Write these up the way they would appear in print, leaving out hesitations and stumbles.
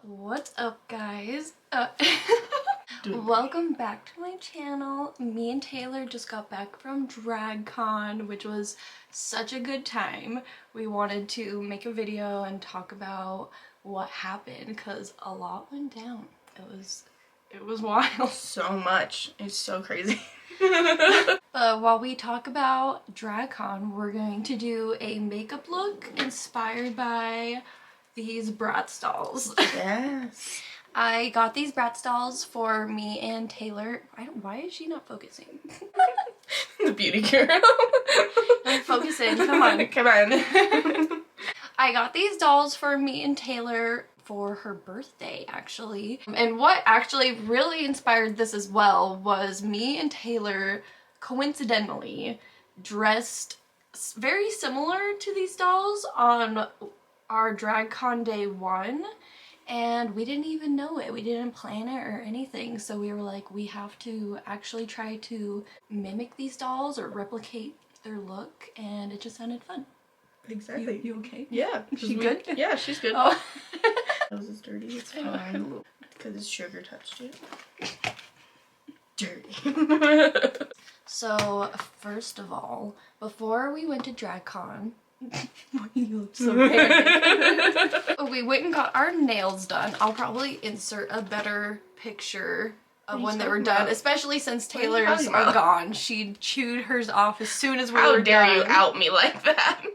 What's up, guys? Welcome back to my channel. Me and Taylor just got back from dragcon, which was such a good time. We wanted to make a video and talk about what happened because a lot went down. It was wild. So much. It's so crazy. While we talk about dragcon, we're going to do a makeup look inspired by these bratz dolls. Yes. I got these bratz dolls for me and Taylor. Why is she not focusing? The beauty guru. I'm focusing. Come on. Come on. I got these dolls for me and Taylor for her birthday, actually. And what actually really inspired this as well was me and Taylor coincidentally dressed very similar to these dolls on our dragcon day 1, and we didn't even know it. We didn't plan it or anything, so we were like, we have to actually try to mimic these dolls or replicate their look, and it just sounded fun. Exactly. You okay? Yeah. She good? Yeah, she's good. Oh. Nose is dirty. It's fine. Because sugar touched it. Dirty. So, first of all, before we went to dragcon, you look so bad. We went and got our nails done. I'll probably insert a better picture of when they were done, especially since Taylor's are gone. She chewed hers off as soon as we were done. How dare you out me like that?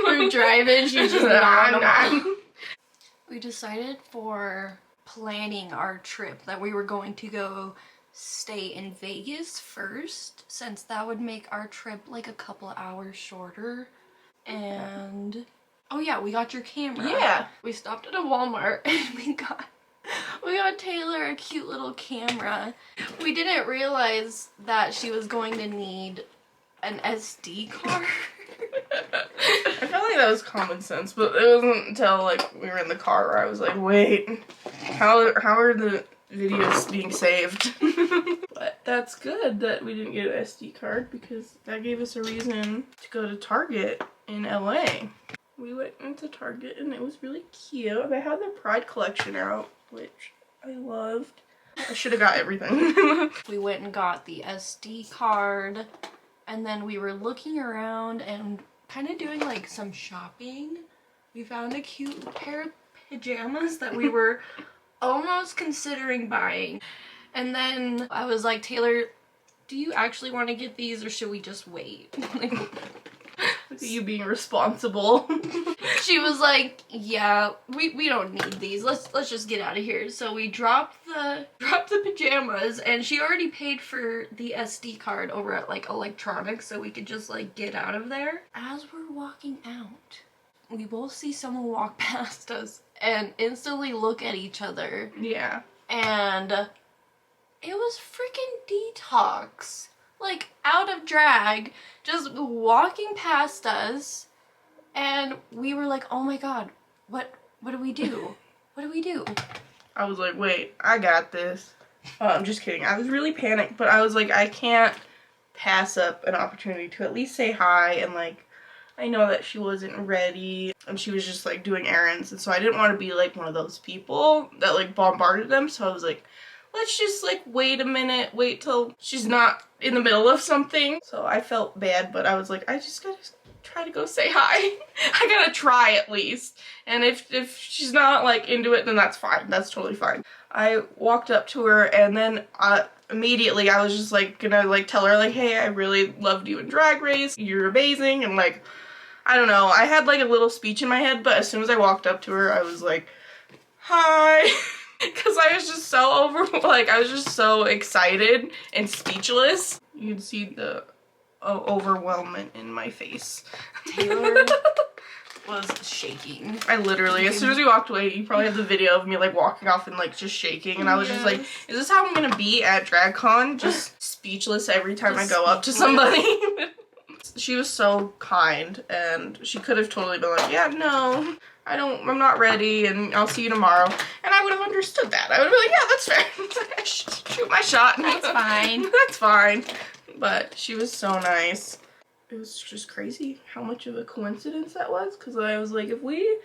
We're driving, she's just not. We decided for planning our trip that we were going to go stay in Vegas first, since that would make our trip like a couple hours shorter. And oh yeah, we got your camera. Yeah. We stopped at a Walmart and we got Taylor a cute little camera. We didn't realize that she was going to need an SD card. I felt like that was common sense, but it wasn't until like we were in the car where I was like, wait, how are the videos being saved? But that's good that we didn't get an SD card because that gave us a reason to go to Target in LA. We went into Target and it was really cute. They had their Pride collection out, which I loved. I should have got everything. We went and got the SD card, and then we were looking around and kind of doing like some shopping. We found a cute pair of pajamas that we were almost considering buying. And then I was like, Taylor, do you actually want to get these or should we just wait? Look at you being responsible. She was like, yeah, we don't need these. Let's just get out of here. So we dropped the pajamas, and she already paid for the SD card over at like electronics, so we could just like get out of there. As we're walking out, we both see someone walk past us and instantly look at each other. Yeah. And it was freaking Detox. Like, out of drag, just walking past us, and we were like, oh my god, what do we do? What do we do? I was like, wait, I got this. I'm just kidding. I was really panicked, but I was like, I can't pass up an opportunity to at least say hi, and like, I know that she wasn't ready, and she was just like doing errands, and so I didn't want to be like one of those people that like bombarded them, so I was like, let's just like wait a minute, wait till she's not in the middle of something. So I felt bad, but I was like, I just gotta try to go say hi. I gotta try at least. And if she's not like into it, then that's fine. That's totally fine. I walked up to her, and then immediately I was just like gonna like tell her like, hey, I really loved you in Drag Race. You're amazing. And like, I don't know. I had like a little speech in my head, but as soon as I walked up to her, I was like, hi. Because I was just so I was just so excited and speechless. You can see the overwhelmment in my face. Taylor was shaking. I literally, as soon as we walked away, you probably have the video of me like walking off and like just shaking, and I was just like, is this how I'm gonna be at DragCon? Just speechless every time I go up to somebody. She was so kind, and she could have totally been like, yeah, no, I'm not ready, and I'll see you tomorrow. And I would have understood that. I would have been like, yeah, that's fair. Shoot my shot. That's fine. That's fine. But she was so nice. It was just crazy how much of a coincidence that was, because I was like, if we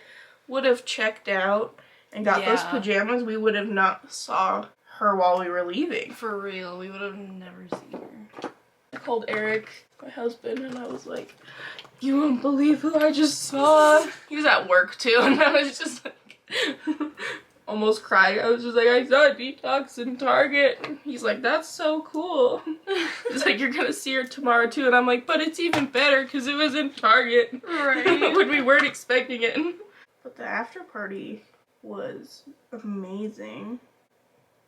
would have checked out and got those Yeah. pajamas, we would have not saw her while we were leaving. For real, we would have never seen her. I called Eric, my husband, and I was like, you won't believe who I just saw. He was at work too, and I was just like, almost crying. I was just like, I saw Detox in Target. He's like, that's so cool. He's like, you're gonna see her tomorrow too, and I'm like, but it's even better because it was in Target. Right. When we weren't expecting it. But the after party was amazing.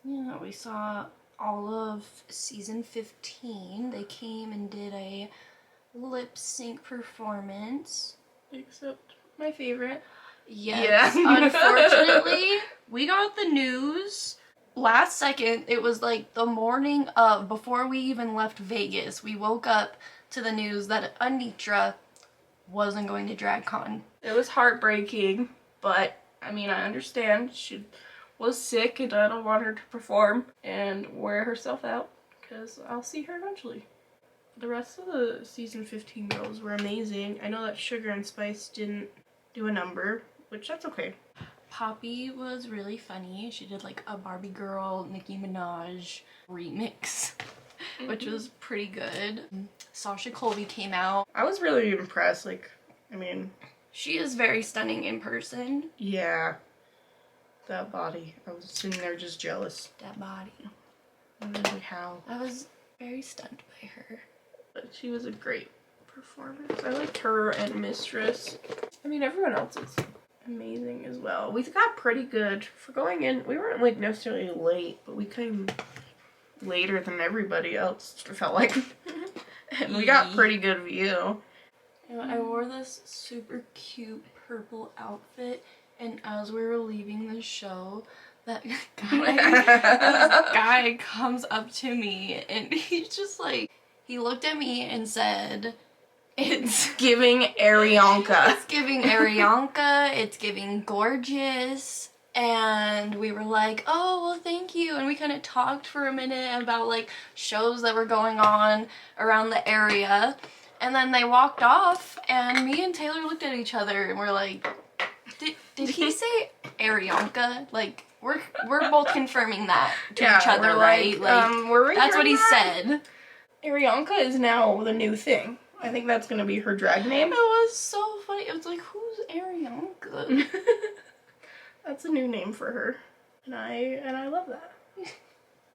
Yeah, we saw all of season 15. They came and did a lip sync performance. Except my favorite. Yes. Yeah. Unfortunately, we got the news last second. It was like the morning of, before we even left Vegas, we woke up to the news that Anitra wasn't going to DragCon. It was heartbreaking, but I mean, I understand. She was sick and I don't want her to perform and wear herself out because I'll see her eventually. The rest of the season 15 girls were amazing. I know that Sugar and Spice didn't do a number, which that's okay. Poppy was really funny. She did like a Barbie girl, Nicki Minaj remix, which was pretty good. Sasha Colby came out. I was really impressed. Like, I mean, She is very stunning in person. yeah, that body. I was sitting there just jealous. That body. I was like, how? I was very stunned by her. But she was a great performance. I liked her and Mistress. I mean, everyone else is amazing as well. We got pretty good for going in. We weren't like necessarily late, but we came later than everybody else, it felt like. And we got pretty good view. I wore this super cute purple outfit, and as we were leaving the show, that guy comes up to me, and he's just like, he looked at me and said, it's Giving Arianka. It's giving Arianka, it's giving gorgeous. And we were like, oh, well, thank you. And we kind of talked for a minute about like shows that were going on around the area. And then they walked off, and me and Taylor looked at each other and we're like, did he say Arianka? Like, we're both confirming that to each other, we're right? Like, were we that's what he hearing that? said. Arianka is now the new thing. I think that's gonna be her drag name. It was so funny. It was like, who's Arianka? That's a new name for her. And I love that.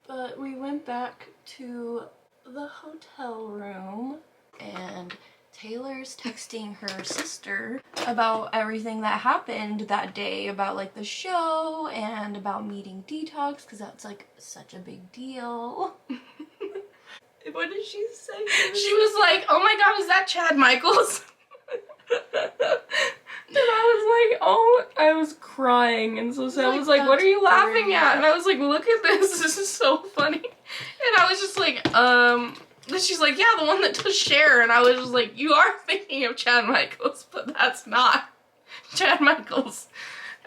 But we went back to the hotel room, and Taylor's texting her sister about everything that happened that day, about like the show and about meeting Detox, because that's like such a big deal. What did she say? She was like, oh my god, is that Chad Michaels? And I was like, oh, I was crying. And so Sam was like, what are you laughing at? And I was like, look at this. This is so funny. And I was just like, then she's like, yeah, the one that does Cher. And I was just like, you are thinking of Chad Michaels, but that's not Chad Michaels.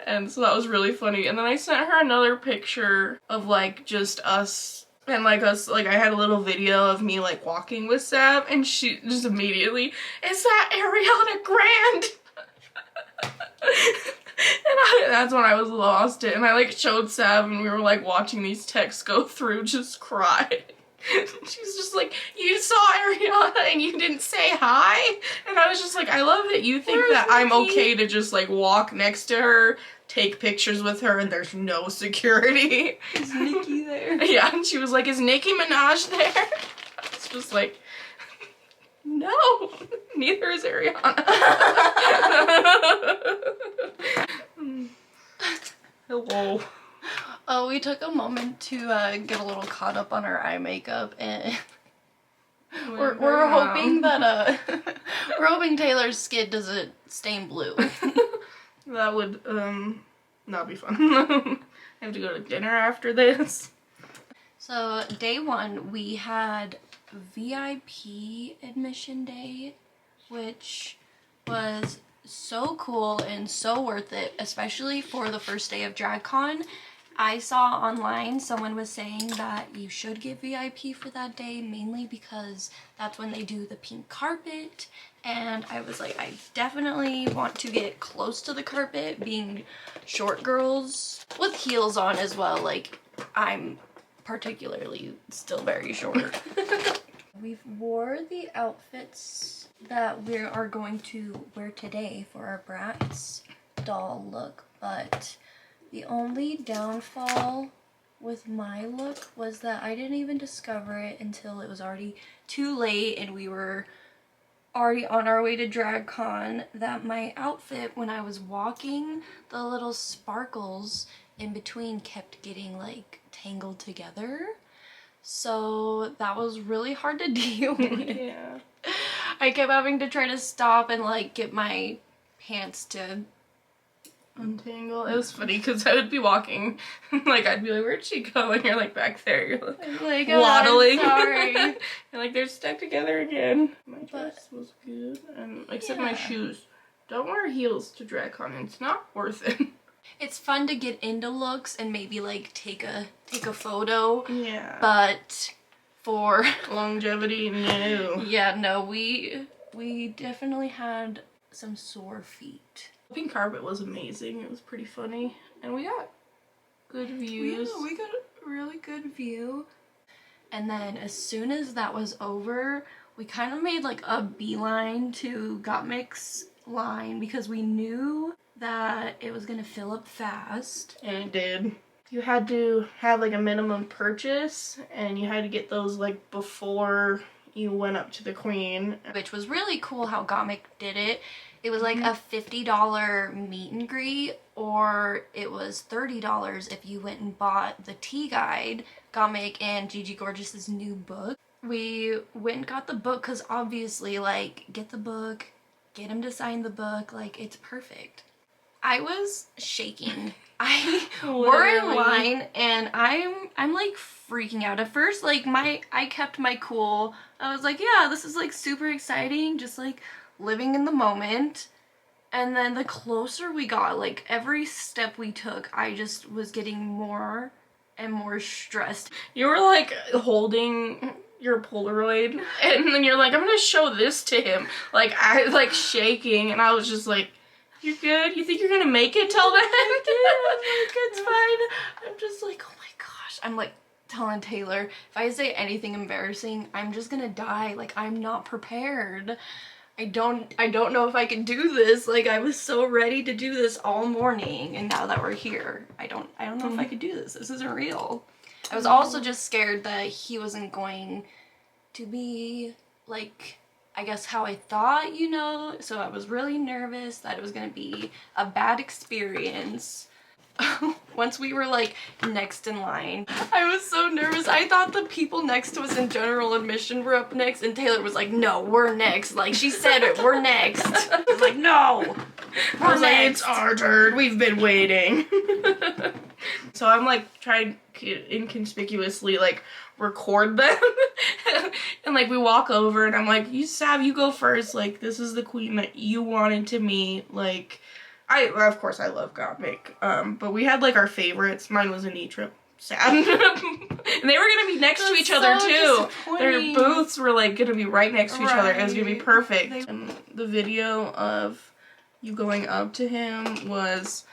And so that was really funny. And then I sent her another picture of like just us. And like us, like I had a little video of me like walking with Sav, and she just immediately, is that Ariana Grande? And that's when I was lost it, and I like showed Sav, and we were like watching these texts go through, just cried. She's just like, you saw Ariana and you didn't say hi? And I was just like, I love that you think that I'm okay to just like walk next to her, take pictures with her, and there's no security. Is Nicki there? Yeah, and she was like, is Nicki Minaj there? It's just like, no, neither is Ariana. Hello. Oh, we took a moment to get a little caught up on our eye makeup, and we're hoping that we're hoping Taylor's skin doesn't stain blue. That would not be fun. I have to go to dinner after this. So day one, we had VIP admission day, which was so cool and so worth it, especially for the first day of DragCon. I saw online someone was saying that you should get VIP for that day, mainly because that's when they do the pink carpet. And I was like, I definitely want to get close to the carpet, being short girls with heels on as well. Like, I'm particularly still very short. We've wore the outfits that we are going to wear today for our Bratz doll look, but the only downfall with my look was that I didn't even discover it until it was already too late and we were already on our way to dragcon, that my outfit, when I was walking, the little sparkles in between kept getting like tangled together. So that was really hard to deal with. Yeah. I kept having to try to stop and like get my pants to untangle. It was funny because I would be walking, like I'd be like, "Where'd she go?" And you're like back there, you're like oh, waddling. I'm sorry. You're like, they're stuck together again. My dress was good, and except my shoes. Don't wear heels to dragcon. It's not worth it. It's fun to get into looks and maybe like take a photo. Yeah. But for longevity, no. Yeah, no, we definitely had some sore feet. The pink carpet was amazing. It was pretty funny, and we got good views. We got a really good view. And then as soon as that was over, we kind of made like a beeline to Gottmik's line because we knew that it was gonna fill up fast. And it did. You had to have like a minimum purchase, and you had to get those like before you went up to the queen. Which was really cool how Gottmik did it. It was like a $50 meet and greet, or it was $30 if you went and bought the tea guide, Gottmik and Gigi Gorgeous's new book. We went and got the book because obviously, like, get the book, get him to sign the book, like, it's perfect. I was shaking. We're in line and I'm like freaking out. At first, like I kept my cool. I was like, yeah, this is like super exciting, just like living in the moment. And then the closer we got, like every step we took, I just was getting more and more stressed. You were like holding your Polaroid and then you're like, I'm gonna show this to him. Like I like shaking, and I was just like, "You're good? You think you're gonna make it till then?" It's fine. I'm just like, oh my gosh. I'm like telling Taylor, if I say anything embarrassing, I'm just gonna die. Like, I'm not prepared. I don't know if I can do this. Like, I was so ready to do this all morning, and now that we're here, I don't know if I could do this. This isn't real. I was also just scared that he wasn't going to be like, I guess how I thought, you know, so I was really nervous that it was gonna be a bad experience. Once we were like next in line, I was so nervous. I thought the people next to us in general admission were up next, and Taylor was like, no, we're next. Like, she said it, we're next. I was like, no, I was like, it's our turn, we've been waiting. So I'm like trying to inconspicuously like record them. And like we walk over and I'm like, you Sav, you go first. Like, this is the queen that you wanted to meet. Like, of course I love Gottmik. But we had like our favorites. Mine was Anitra. Sad. And they were gonna be next to each other too. Their booths were like gonna be right next to each other. It was gonna be perfect. And the video of you going up to him was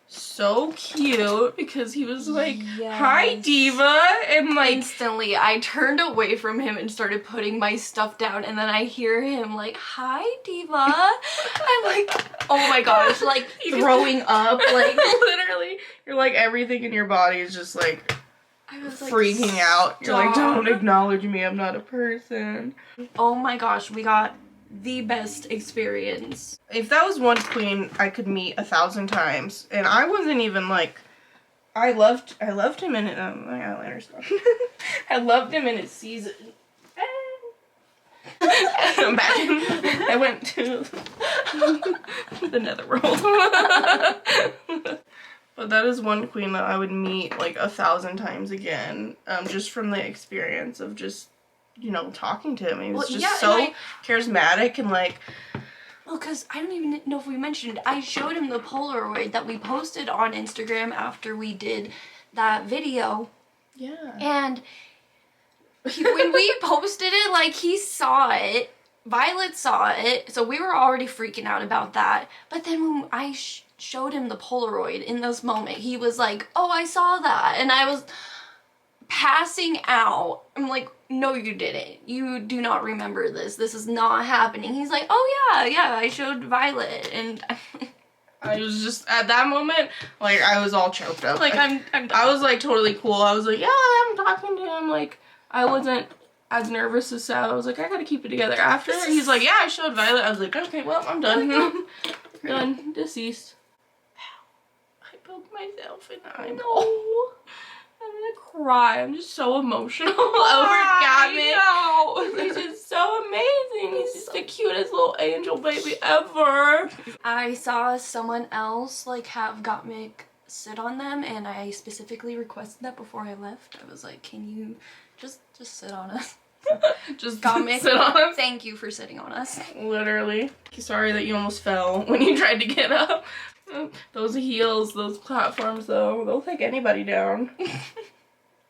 so cute because he was like, hi Diva, and like instantly I turned away from him and started putting my stuff down, and then I hear him like, hi Diva. I'm like, oh my gosh, like throwing up, like literally you're like everything in your body is just like I was freaking like, out. You're like, don't acknowledge me, I'm not a person. Oh my gosh, we got the best experience. If that was one queen I could meet 1,000 times, and I wasn't even like, I loved him in it. My eyeliner's gone. I loved him in his season. I'm back. I went to the netherworld. But that is one queen that I would meet like 1,000 times again, just from the experience of just, you know, talking to him. He was just so charismatic and like... Well, because I don't even know if we mentioned, I showed him the Polaroid that we posted on Instagram after we did that video. Yeah. And when we posted it, like, he saw it. Violet saw it. So we were already freaking out about that. But then when I showed him the Polaroid in this moment, he was like, oh, I saw that. And I was passing out. I'm like, no, you didn't. You do not remember this. This is not happening. He's like, oh, yeah, I showed Violet. And I was just, at that moment, like, I was all choked up. like, I'm I was, like, totally cool. I was like, yeah, I'm talking to him. Like, I wasn't as nervous as Sal. I was like, I gotta keep it together. After, he's like, yeah, I showed Violet. I was like, okay, well, I'm done. Done. Deceased. I poked myself in the eyeball. I'm gonna cry. I'm just so emotional over Gavin. He's just so amazing. He's just the cutest little angel baby ever. I saw someone else, like, have Gottmik sit on them, and I specifically requested that before I left. I was like, can you just sit on us? Just Gottmik, sit on us. thank you for sitting on us. Literally. Sorry that you almost fell when you tried to get up. Those heels, those platforms, though, they'll take anybody down.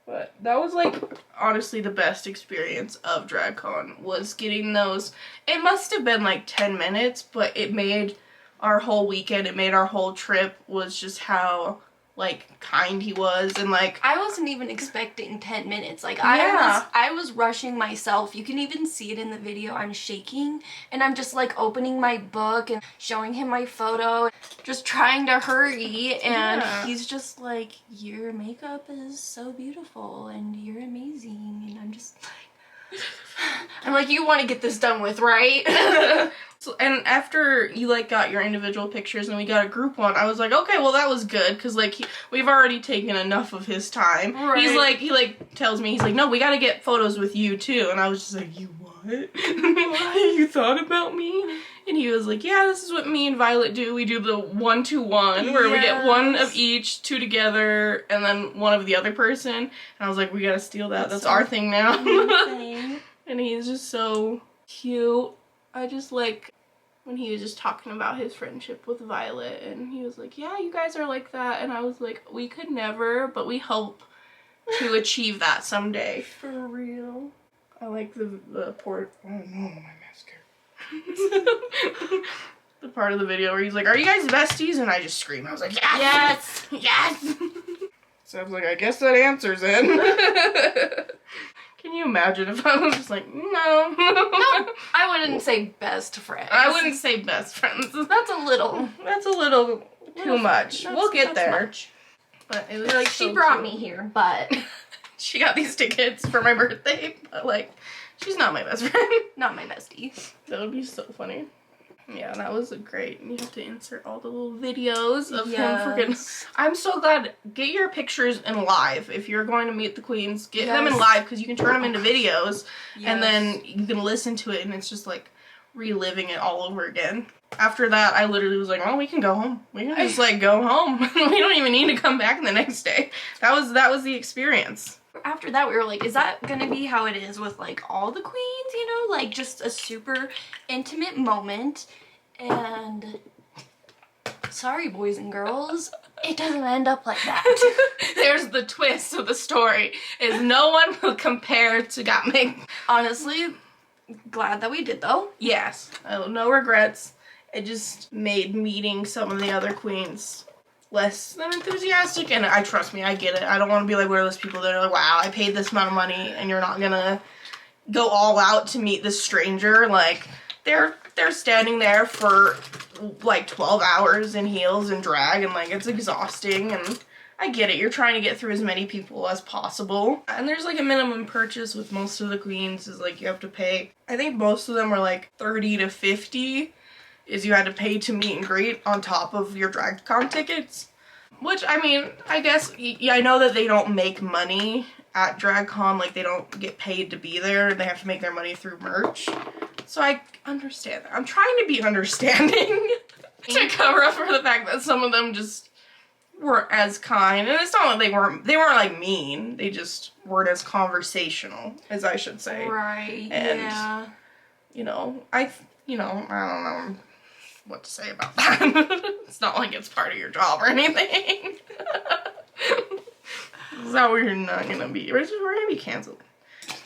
But that was, like, honestly the best experience of DragCon, was getting those. It must have been like 10 minutes, but it made our whole weekend, it made our whole trip, was just how, like, kind he was. And, like, I wasn't even expecting 10 minutes. Like, Yeah. I was rushing myself. You can even see it in the video. I'm shaking, and I'm just, like, opening my book and showing him my photo, just trying to hurry, and Yeah. he's just like, your makeup is so beautiful, and you're amazing, and I'm just like, I'm like, you want to get this done with, right? So, and after you, like, got your individual pictures and we got a group one, I was like, okay, well, that was good, because, like, we've already taken enough of his time. Right. He tells me, he's like, no, we gotta get photos with you, too. And I was just like, you what? You thought about me? And he was like, yeah, this is what me and Violet do. We do the 1-2-1, where we get one of each, two together, and then one of the other person. And I was like, we gotta steal that. That's our thing now. And he's just so cute. I just like when he was just talking about his friendship with Violet, and he was like, yeah, you guys are like that. And I was like, we could never, but we hope to achieve that someday. For real. I like the part, oh no, my mascara. The part of the video where he's like, are you guys besties? And I just scream. I was like, yes! Yes! Yes! So I was like, I guess that answers it. Can you imagine if I was just like, no. No, I wouldn't say best friends. I wouldn't say best friends. That's a little. That's a little too much. We'll get there. Much. But it was like She so brought cute. me here, but She got these tickets for my birthday, but like, she's not my best friend. not my bestie. That would be so funny. Yeah, that was great. You have to insert all the little videos of him freaking. I'm so glad. Get your pictures in live. If you're going to meet the queens, get them in live, because you can turn them into videos, and then you can listen to it, and it's just like reliving it all over again. After that, I literally was like, oh, we can go home. We can just like go home. We don't even need to come back the next day. That was the experience. After that, we were like, is that gonna be how it is with like all the queens, you know, like just a super intimate moment? And sorry, boys and girls, it doesn't end up like that. There's the twist of the story, is no one will compare to Gottmik. Honestly, glad that we did though. Yes, no regrets. It just made meeting some of the other queens less than enthusiastic, and trust me, I get it. I don't want to be like one of those people that are like, wow, I paid this amount of money and you're not gonna go all out to meet this stranger. Like, they're standing there for like 12 hours in heels and drag, and like, it's exhausting, and I get it. You're trying to get through as many people as possible. And there's like a minimum purchase with most of the queens, is like you have to pay, I think most of them were like 30 to 50 is you had to pay to meet and greet on top of your dragcon tickets. Which, I mean, I guess, I know that they don't make money at dragcon, like they don't get paid to be there, they have to make their money through merch. So I understand that. I'm trying to be understanding to cover up for the fact that some of them just weren't as kind. And it's not like they weren't like mean, they just weren't as conversational, as I should say. Right, And, yeah. you know, I don't know what to say about that. It's not like it's part of your job or anything. how we're not gonna be. We're gonna be canceled.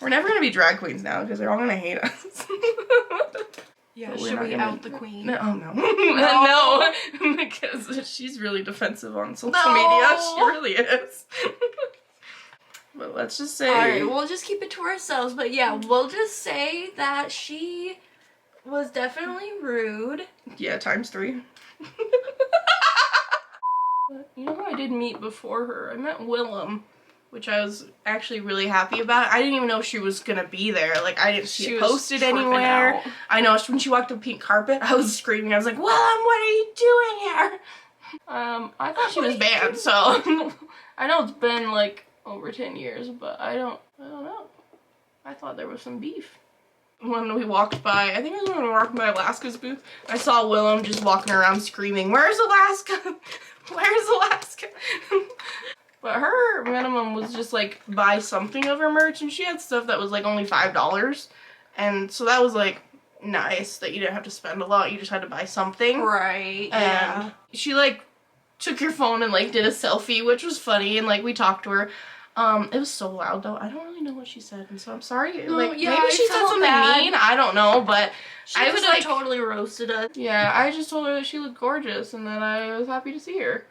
We're never gonna be drag queens now because they're all gonna hate us. Yeah, should we out the queen? No, oh no. No, because she's really defensive on social media. She really is. But let's just say... Alright, we'll just keep it to ourselves. But yeah, we'll just say that she was definitely rude. Yeah, ×3. You know who I did meet before her? I met Willem, which I was actually really happy about. I didn't even know she was gonna be there. Like, I didn't see it posted anywhere. Out. I know, when she walked up pink carpet, I was screaming. I was like, Willem, what are you doing here? I thought she was banned, so... I know it's been, like, over 10 years, but I don't know. I thought there was some beef. When we walked by, I think it was when we were walking by Alaska's booth, I saw Willem just walking around screaming, "Where's Alaska? Where's Alaska?" But her minimum was just like buy something of her merch, and she had stuff that was like only $5. And so that was like nice that you didn't have to spend a lot, you just had to buy something. Right, and she like took your phone and like did a selfie, which was funny, and like we talked to her. It was so loud though. I don't really know what she said, and so I'm sorry. No, like yeah, maybe she said something mean. I don't know, but I was like totally roasted us. Yeah, I just told her that she looked gorgeous and that I was happy to see her.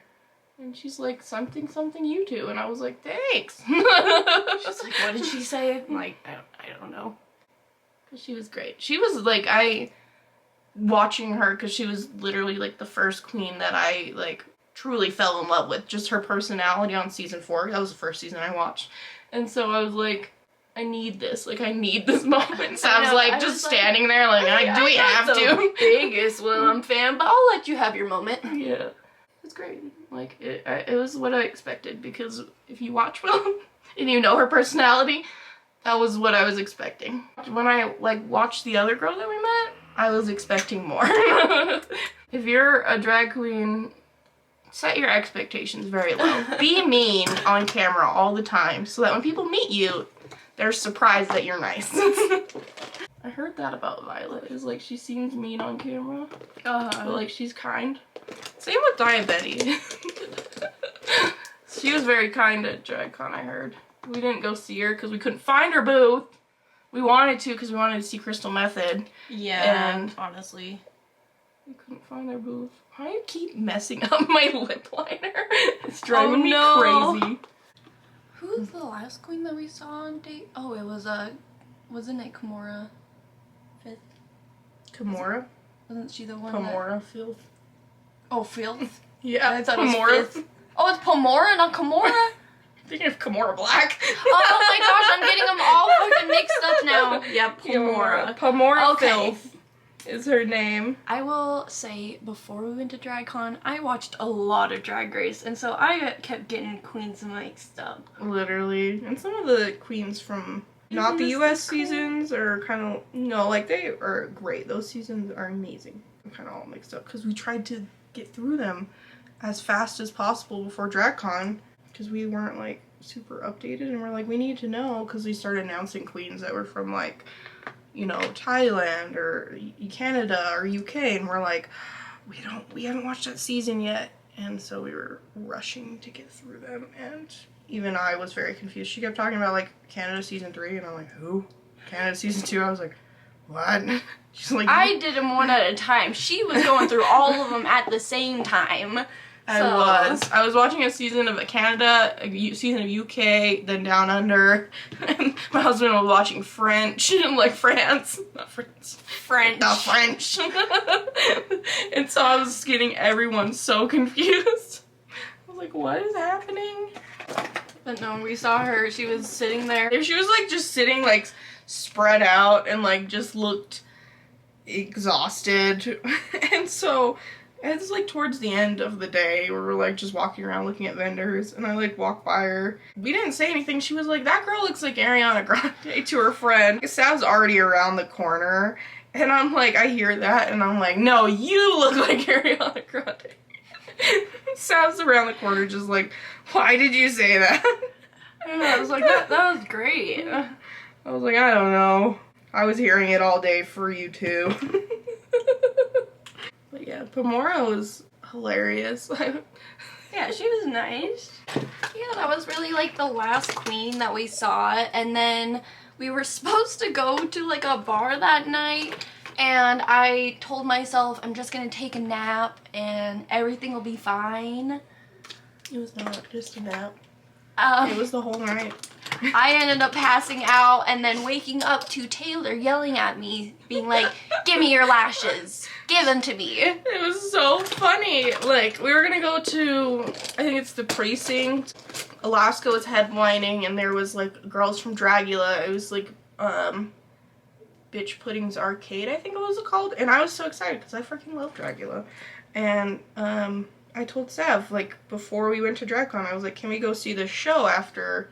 And she's like, something you two, and I was like, thanks. She's like, what did she say? I'm like, I don't know. Cause she was great. She was like, watching her, cause she was literally like the first queen that I like truly fell in love with. Just her personality on season 4. That was the first season I watched. And so I was like, I need this. Like, I need this moment. So I was like, just standing there like, do we have to? Biggest Willem fan, but I'll let you have your moment. Yeah. It's great. Like, it was what I expected, because if you watch Willem and you know her personality, that was what I was expecting. When I, like, watched the other girl that we met, I was expecting more. If you're a drag queen, set your expectations very low. Be mean on camera all the time, so that when people meet you, they're surprised that you're nice. I heard that about Violet, is like she seems mean on camera, but like she's kind. Same with Diabetes. She was very kind at DragCon, I heard. We didn't go see her because we couldn't find her booth. We wanted to because we wanted to see Crystal Method. Yeah, and honestly. We couldn't find their booth. Why do you keep messing up my lip liner? It's driving me crazy. Who's the last queen that we saw on date? Oh, it was, wasn't it Kimora? 5th? Kimora? Wasn't she the one Pomora, Filth. Oh, Filth? Yeah, I thought Pomora. it was 5th. Oh, it's Pomora, not Kimora? Thinking of Kimora Black. Oh my gosh, I'm getting them all fucking mixed up now. Yeah, Pomora. Pomora Okay. Filth is her name. I will say, before we went to DragCon, I watched a lot of Drag Race, and so I kept getting queens mixed up. Literally. And some of the queens from not the US seasons are kind of, no, like they are great. Those seasons are amazing. I'm kind of all mixed up because we tried to get through them as fast as possible before DragCon because we weren't like super updated, and we're like, we need to know, because we started announcing queens that were from like, you know, Thailand or Canada or UK, and we're like, we haven't watched that season yet, and so we were rushing to get through them, and even I was very confused. She kept talking about like Canada season 3, and I'm like, who? Canada season 2? I was like, what? She's like, I did them one at a time. She was going through all of them at the same time. I was watching a season of Canada, a season of UK, then Down Under, and my husband was watching French, and like France, not France. French. Not French. And so I was getting everyone so confused. I was like, what is happening? But no, when we saw her, she was sitting there. She was like just sitting like spread out and like just looked exhausted. And so it's like towards the end of the day where we're like just walking around looking at vendors, and I like walk by her. We didn't say anything. She was like, that girl looks like Ariana Grande, to her friend. Sav's already around the corner, and I'm like, I hear that, and I'm like, no, you look like Ariana Grande. Sav's around the corner just like, why did you say that? And I was like, that was great. I was like, I don't know. I was hearing it all day for you too. But yeah, Pomora was hilarious. Yeah, she was nice. Yeah, that was really like the last queen that we saw, and then we were supposed to go to like a bar that night, and I told myself I'm just gonna take a nap and everything will be fine. It was not just a nap. It was the whole night. I ended up passing out and then waking up to Taylor yelling at me, being like, "Give me your lashes. Give them to me." It was so funny. Like, we were gonna go to, I think it's the Precinct. Alaska was headlining, and there was, like, girls from Dragula. It was, like, Bitch Pudding's Arcade, I think it was called. And I was so excited, because I freaking love Dragula. And, I told Sav, like, before we went to DragCon, I was like, can we go see this show after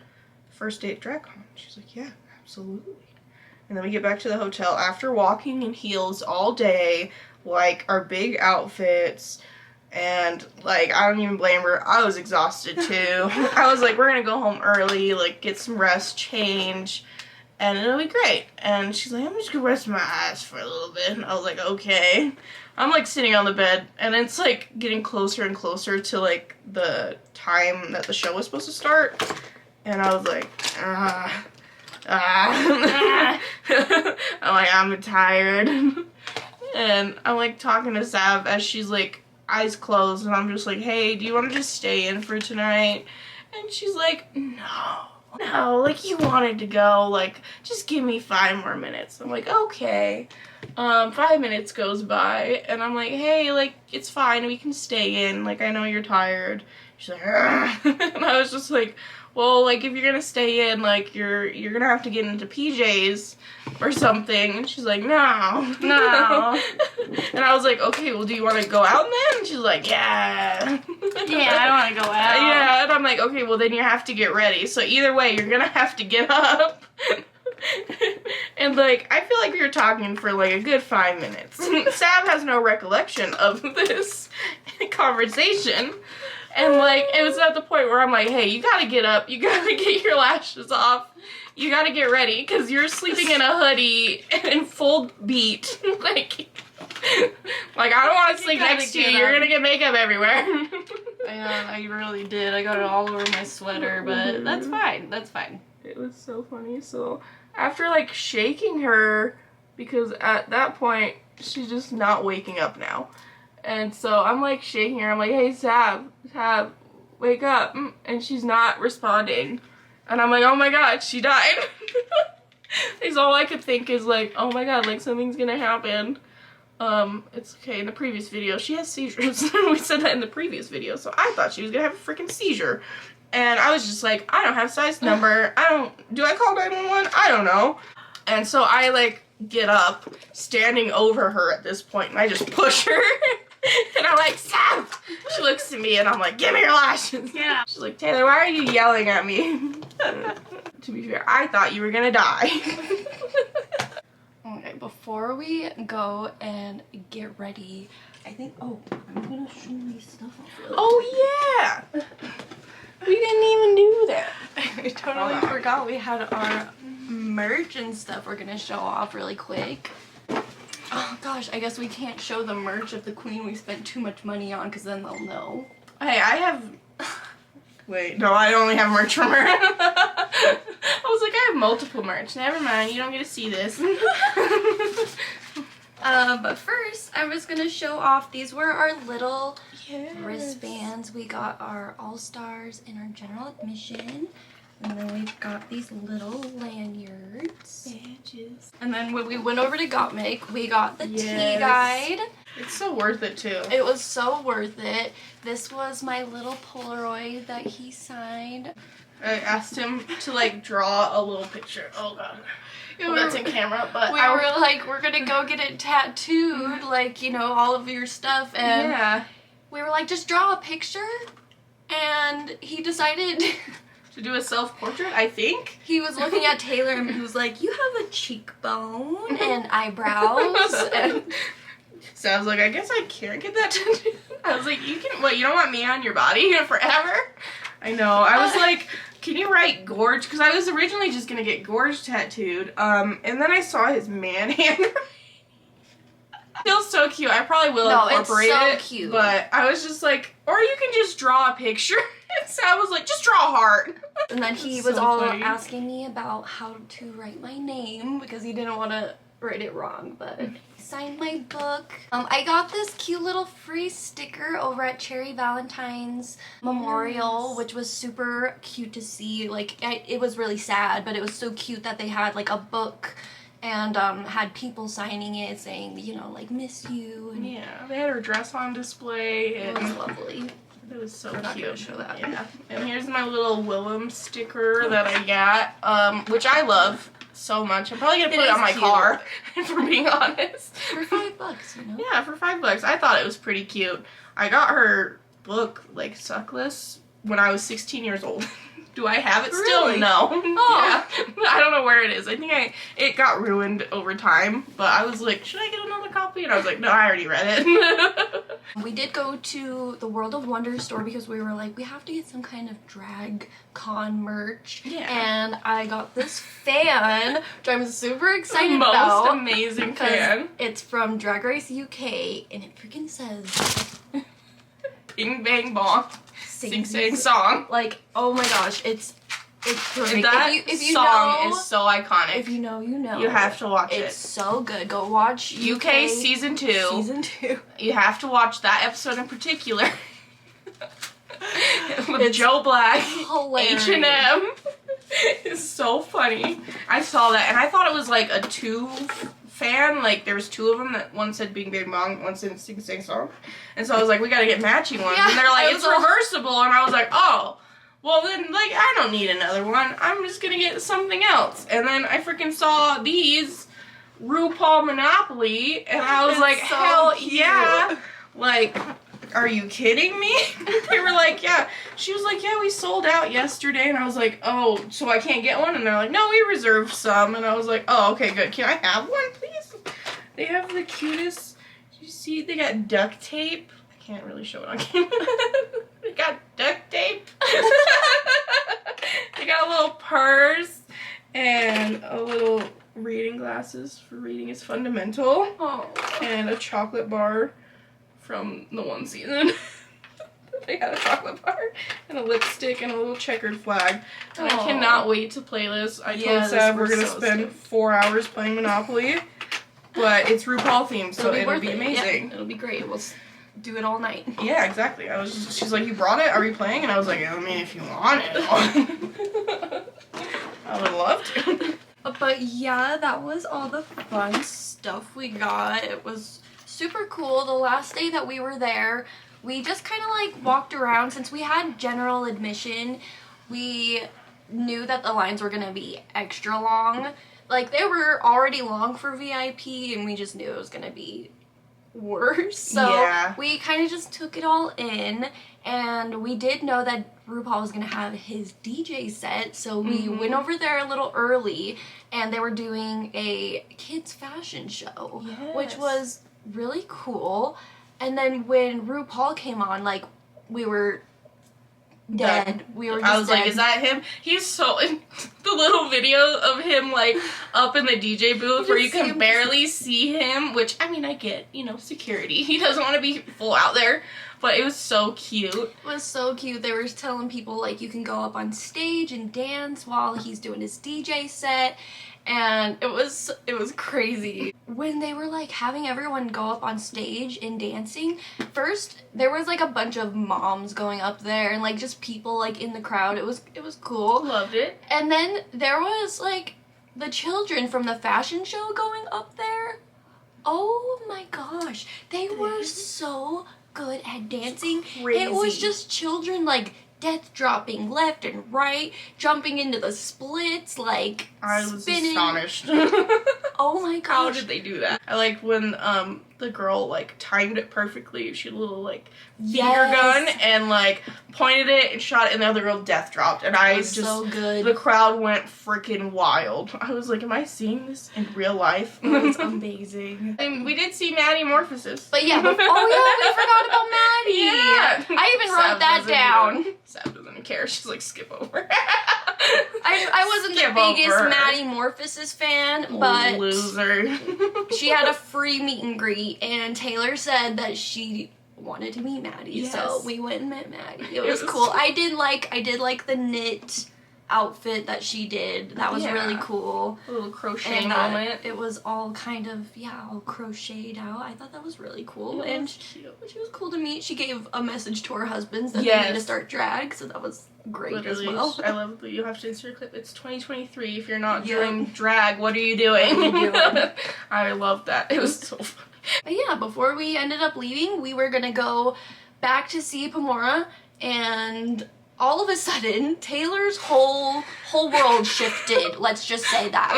first day at DragCon? She's like, yeah, absolutely. And then we get back to the hotel after walking in heels all day, like, our big outfits, and, like, I don't even blame her. I was exhausted, too. I was like, we're gonna go home early, like, get some rest, change, and it'll be great. And she's like, I'm just gonna rest my eyes for a little bit. And I was like, okay. I'm, like, sitting on the bed, and it's, like, getting closer and closer to, like, the time that the show was supposed to start. And I was like, I'm like, I'm tired. And I'm, like, talking to Sav as she's, like, eyes closed, and I'm just like, hey, do you want to just stay in for tonight? And she's like, no, like, you wanted to go, like, just give me 5 more minutes. I'm like, okay. 5 minutes goes by, and I'm like, hey, like, it's fine, we can stay in, like, I know you're tired. She's like, and I was just like, well, like, if you're gonna stay in, like, you're gonna have to get into PJs or something. And she's like, no. And I was like, okay, well, do you want to go out then? And she's like, yeah. Yeah, I want to go out. Yeah, and I'm like, okay, well, then you have to get ready. So either way, you're gonna have to get up. And, like, I feel like we were talking for, like, a good 5 minutes. Sav has no recollection of this conversation. And, like, it was at the point where I'm like, hey, you gotta get up. You gotta get your lashes off. You gotta get ready, because you're sleeping in a hoodie in full beat. like, I don't want to sleep next to you. You're gonna get makeup everywhere. I really did. I got it all over my sweater, but that's fine. That's fine. It was so funny. So, after, like, shaking her, because at that point, she's just not waking up now. And so I'm, like, shaking her. I'm like, hey, Sav, wake up. And she's not responding. And I'm like, oh my god, she died. Because all I could think is, like, oh my god, like, something's gonna happen. It's okay, in the previous video, she has seizures. We said that in the previous video, so I thought she was gonna have a freaking seizure. And I was just like, I don't have size number. Do I call 911? I don't know. And so I, like, get up, standing over her at this point, and I just push her. And I'm like, Sav! She looks at me, and I'm like, give me your lashes. Yeah. She's like, Taylor, why are you yelling at me? To be fair, I thought you were gonna die. Okay, before we go and get ready, I think, I'm gonna show you stuff off really Oh, yeah! We didn't even do that. I totally forgot we had our merch and stuff we're gonna show off really quick. Oh gosh, I guess we can't show the merch of the queen we spent too much money on, because then they'll know. Hey, I have... Wait, no, I only have merch from her. I was like, I have multiple merch. Never mind, you don't get to see this. But first, I was gonna show off, these were our little wristbands. We got our All-Stars and our general admission. And then we've got these little lanyards. Badges. And then when we went over to Gottmik, we got the tea guide. It's so worth it, too. It was so worth it. This was my little Polaroid that he signed. I asked him to, like, draw a little picture. Oh, God. Well, that's in camera, but we were like, we're gonna go get it tattooed, like, you know, all of your stuff. And we were like, just draw a picture. And he decided... to do a self-portrait, I think. He was looking at Taylor and he was like, you have a cheekbone and eyebrows. And so I was like, I guess I can't get that tattooed. I was like, you can, what, you don't want me on your body forever? I know. I was like, can you write Gorge? Because I was originally just going to get Gorge tattooed. And then I saw his man handwriting. Feels so cute. I probably will No, it's incorporate so it. cute. But I was just like, or you can just draw a picture. So I was like, just draw a heart. And then he That's was so all funny. asking me about how to write my name because he didn't want to write it wrong, but he signed my book. I got this cute little free sticker over at Cherry Valentine's Memorial, which was super cute to see. Like, it was really sad, but it was so cute that they had like a book and had people signing it saying, you know, like, miss you. And Yeah, they had her dress on display. it And was lovely. it was so We're not cute. gonna show that. Yeah. And here's my little Willem sticker that I got, which I love so much. I'm probably gonna put it on my cute. car, for being honest. For $5, you know? Yeah, for $5. I thought it was pretty cute. I got her book, like, Suckless, when I was 16 years old. Do I have it still? Really? No. Oh. Yeah. I don't know where it is. I think it got ruined over time, but I was like, should I get another copy? And I was like, no, I already read it. We did go to the World of Wonder store because we were like, we have to get some kind of drag con merch. Yeah. And I got this fan, which I'm super excited Most about. amazing 'cause fan. It's from Drag Race UK, and it freaking says, Bing bang bong. Sing sing song. Like, oh my gosh, it's perfect. That if you song know, is so iconic. if you know, you know. You have to watch It's it. so good. Go watch UK season 2. Season 2. You have to watch that episode in particular. With It's Joe Black, hilarious. H&M. It's so funny. I saw that and I thought it was like a 2 fan. Like there was 2 of them. That one said Bing Bang Bong, one said Sing Sing Song. And so I was like, we gotta get matching ones. Yeah, and they're like, I it's was all- reversible. And I was like, oh. Well then, like, I don't need another one. I'm just gonna get something else. And then I freaking saw these RuPaul Monopoly, and I was It's like, so hell cute. yeah. Like, are you kidding me? They were like, yeah. She was like, yeah, we sold out yesterday. And I was like, oh, so I can't get one? And they're like, no, we reserved some. And I was like, oh, okay, good. Can I have one, please? They have the cutest, you see, they got duct tape. I can't really show it on camera. They got duct tape. They got a little purse and a little reading glasses for reading is fundamental. Oh. And a chocolate bar from the one season. They had a chocolate bar and a lipstick and a little checkered flag. And I Aw. cannot wait to play this. I told Yes, Sav we're we're gonna so spend stoked. 4 hours playing Monopoly. But it's RuPaul themed, so it'll worth be it. amazing. Yeah, it'll be great. We'll do it all night. Yeah, exactly. She's like, you brought it? Are we playing? And I was like, I mean, if you want it. I would love to. But yeah, that was all the fun stuff we got. It was super cool. The last day that we were there, we just kind of like walked around. Since we had general admission, we knew that the lines were gonna be extra long. Like, they were already long for VIP, and we just knew it was gonna be worse. So Yeah. we kind of just took it all in, and we did know that RuPaul was gonna have his DJ set, so we went over there a little early, and they were doing a kids fashion show, which Yes. was really cool. And then when RuPaul came on, like, we were dead. We were just I was like, dead. is that him? He's so the little video of him like up in the DJ booth where you just see can him barely see him, which I mean I get, you know, security. He doesn't want to be full out there, but it was so cute. It was so cute. They were telling people, like, you can go up on stage and dance while he's doing his DJ set, and it was crazy. When they were, like, having everyone go up on stage and dancing, first, there was, like, a bunch of moms going up there and, like, just people, like, in the crowd. It was cool. Loved it. And then there was, like, the children from the fashion show going up there. Oh my gosh. They were so good at dancing. It was Crazy. just children, like, death dropping left and right, jumping into the splits, like, I was spinning. astonished. Oh my How gosh. did they do that? I like when the girl like timed it perfectly. She had a little like finger Yes. gun and like pointed it and shot it, and the other girl death dropped. And I It was just so good. the crowd went freaking wild. I was like, am I seeing this in real life? It was amazing. And we did see Maddie Morphosis. But yeah, oh yeah, we forgot about Maddie. Yeah. I even Sav wrote that doesn't down. Sav doesn't even care. She's like, skip over. I wasn't Skip the biggest over. Maddie Morphosis fan, but Loser. she had a free meet and greet, and Taylor said that she wanted to meet Maddie, so Yes. we went and met Maddie. It was cool. I did like the knit outfit that she did. That was really cool. A little crochet And moment. it was all kind of, all crocheted out. I thought that was really cool. And she was cool to meet. She gave a message to her husbands that they need to start drag, so that was great Literally, as well. I love that you have to insert a clip. It's 2023. If you're not doing drag, what are you doing? What are you doing? I love that. It was so funny. But yeah, before we ended up leaving, we were gonna go back to see Pomora, and all of a sudden, Taylor's whole world shifted. Let's just say that.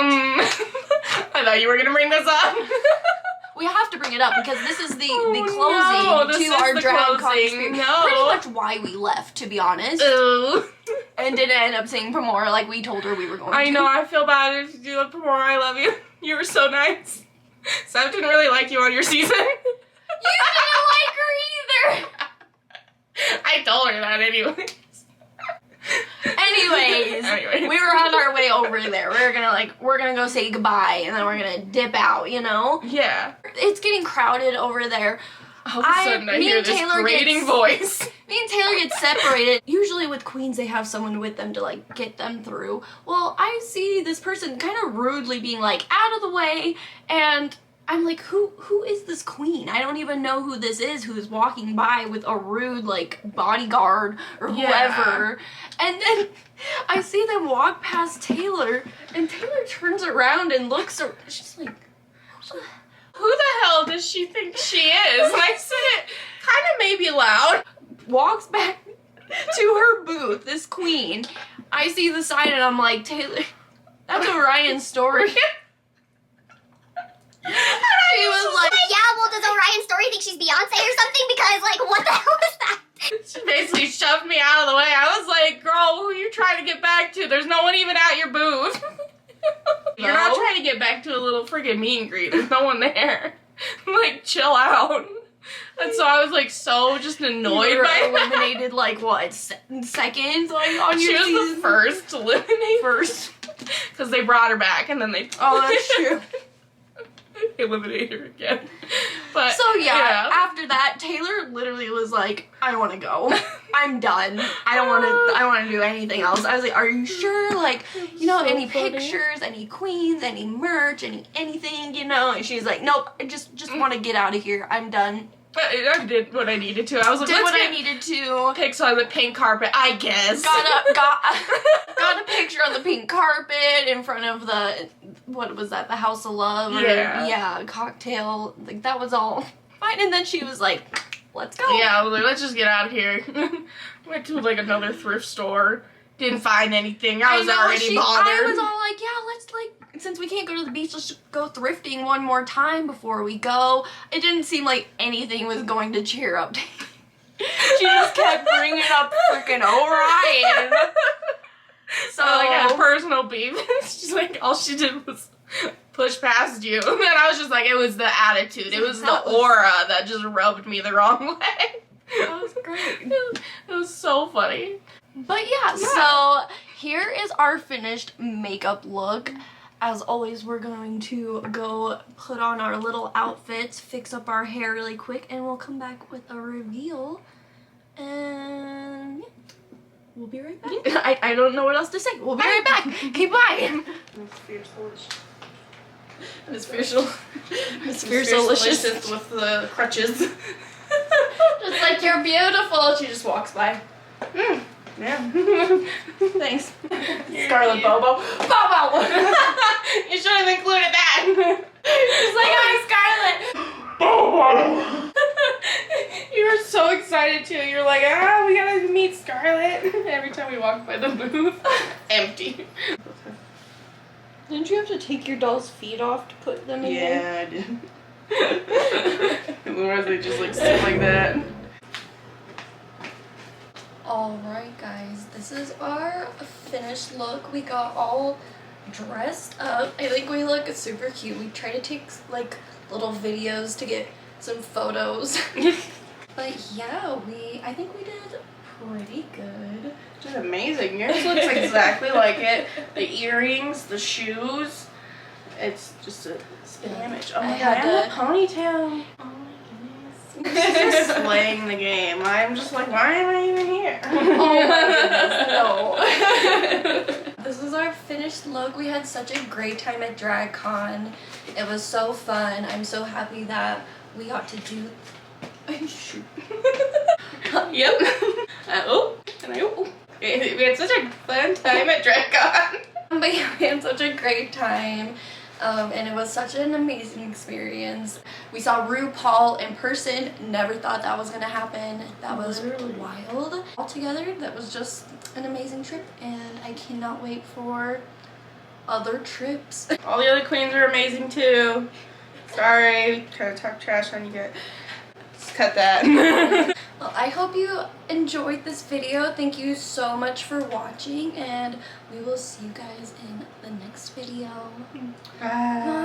I thought you were gonna bring this up. We have to bring it up because this is the No, closing this to is our the drag closing. experience. No. Pretty much why we left, to be honest. Ooh. And didn't end up seeing Pomora like we told her we were going to. I know, I feel bad if you love Pomora. I love you. You were so nice. Sav didn't really like you on your season. You didn't like her either! I told her that anyway. Anyways, we were on our way over there. We're gonna go say goodbye, and then we're gonna dip out, you know? Yeah. It's getting crowded over there. All of a sudden I me hear and this Taylor grating voice. Me and Taylor get separated. Usually with queens, they have someone with them to, like, get them through. Well, I see this person kind of rudely being, like, out of the way, and I'm like, who is this queen? I don't even know who this is who's walking by with a rude, like, bodyguard or whoever. And then I see them walk past Taylor, and Taylor turns around and looks, she's like, Who the hell does she think she is? And I said it kind of maybe loud. walks back to her booth, this queen. I see the sign and I'm like, Taylor, that's Orion's story. She was like, yeah, well, does Orion Story think she's Beyonce or something? Because, like, what the hell is that? She basically shoved me out of the way. I was like, girl, who are you trying to get back to? There's no one even at your booth. You're not trying to get back to a little friggin' meet and greet. There's no one there. Like, chill out. And so I was like so just annoyed you were by that. eliminated like what, seconds like on She your was season? the first to eliminate First. because they brought her back and then they Oh, that's true. eliminated her again. But So yeah, after that, Taylor literally was like, I don't want to go. I'm done. I don't want to do anything else. I was like, are you sure? Like, you know, So any funny. pictures, any queens, any merch, anything, you know? And she's like, nope, I just want to get out of here. I'm done. But I did what I needed to. I was like, Did let's what I get needed to. pics on the pink carpet, I guess. Got a picture on the pink carpet in front of the, what was that, the House of Love? Or, Yeah. cocktail. Like, that was all fine. And then she was like, let's go. Yeah, I was like, let's just get out of here. Went to like another thrift store. Didn't find anything. I was already bothered. I was all like, yeah, let's since we can't go to the beach, let's just go thrifting one more time before we go. It didn't seem like anything was going to cheer up. She just kept bringing up freaking Orion. So like I had personal beef. She's like, all she did was push past you. And I was just like, it was the attitude. It was the aura that just rubbed me the wrong way. That was great. It was so funny. But yeah, so here is our finished makeup look. As always, we're going to go put on our little outfits, fix up our hair really quick, and we'll come back with a reveal. And yeah, we'll be right back. I don't know what else to say. We'll be right back. Okay, bye. Miss Fierce-alicious. with the crutches. Just like, you're beautiful. She just walks by. Yeah. Thanks. Scarlet Bobo. Bobo! You should have included that. She's like, hi, Scarlett. Bobo. You were so excited too. You're like, we gotta meet Scarlett. Every time we walk by the booth, empty. Didn't you have to take your doll's feet off to put them in? Yeah, I did. Otherwise they just like sit like that. Alright guys, this is our finished look. We got all dressed up. I think we look super cute. We try to take like little videos to get some photos. But yeah, I think we did pretty good. Which is amazing. Yours looks exactly like it. The earrings, the shoes. It's just a spin image. Oh my god, had and the ponytail. Oh my goodness. She's just slaying the game. I'm just like, why am I even here? Oh my goodness, no. This is our finished look. We had such a great time at DragCon. It was so fun. I'm so happy that we got to do. Shoot. Yep. We had such a fun time at DragCon. But yeah, we had such a great time. And it was such an amazing experience. We saw RuPaul in person. Never thought that was gonna happen. That was really wild. Altogether, that was just an amazing trip, and I cannot wait for other trips. All the other queens are amazing too. Sorry, trying to talk trash on you guys. Just cut that. Well, I hope you enjoyed this video. Thank you so much for watching, and we will see you guys in the next video. Bye.